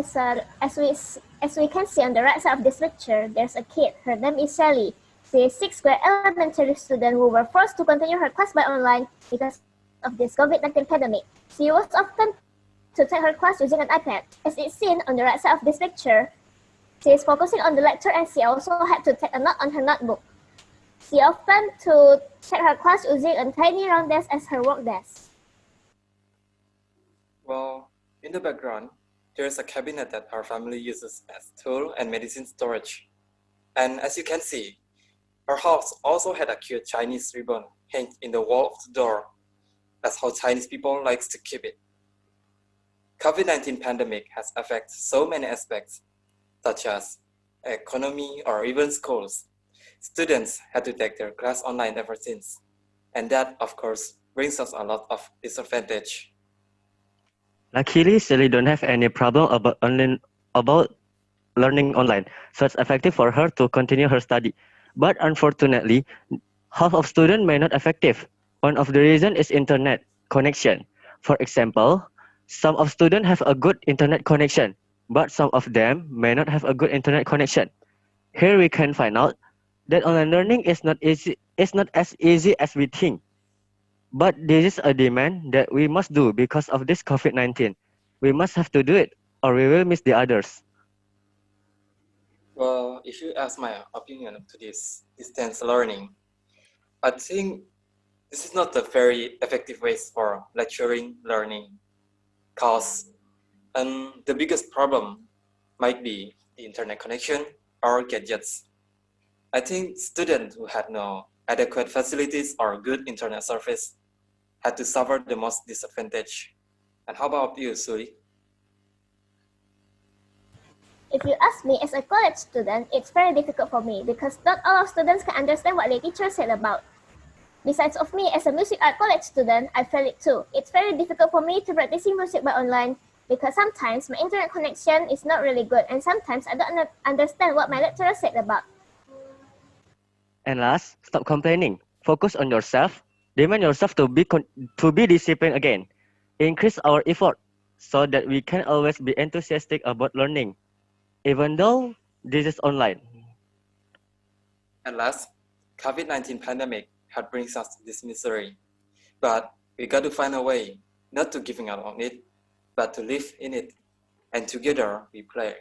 as we can see on the right side of this picture, there's a kid. Her name is Sally. She is a 6th grade elementary student who were forced to continue her class by online because of this COVID-19 pandemic. She was often to take her class using an iPad. As it's seen on the right side of this picture, she is focusing on the lecture and she also had to take a note on her notebook. She often to take her class using a tiny round desk as her work desk. Well, in the background, there's a cabinet that our family uses as tool and medicine storage. And as you can see, our house also had a cute Chinese ribbon hanged in the wall of the door. That's how Chinese people likes to keep it. COVID-19 pandemic has affected so many aspects, such as economy or even schools. Students had to take their class online ever since. And that, of course, brings us a lot of disadvantage. Luckily, Sally don't have any problem about learning online, so it's effective for her to continue her study. But unfortunately, half of students may not effective. One of the reason is internet connection. For example, some of students have a good internet connection, but some of them may not have a good internet connection. Here we can find out that online learning is not as easy as we think. But this is a demand that we must do because of this COVID-19. We must have to do it or we will miss the others. Well, if you ask my opinion to this distance learning, I think this is not a very effective way for lecturing learning, because the biggest problem might be the internet connection or gadgets. I think students who had no adequate facilities or good internet service had to suffer the most disadvantage. And how about you, Suri? If you ask me as a college student, it's very difficult for me because not all of students can understand what the teacher said about. Besides of me as a music art college student, I feel it too. It's very difficult for me to practicing music by online because sometimes my internet connection is not really good and sometimes I don't understand what my lecturer said about. And last, stop complaining. Focus on yourself. Demand yourself to be disciplined again. Increase our effort so that we can always be enthusiastic about learning, even though this is online. And last, COVID-19 pandemic had brings us this misery. But we got to find a way not to giving up on it, but to live in it. And together we play.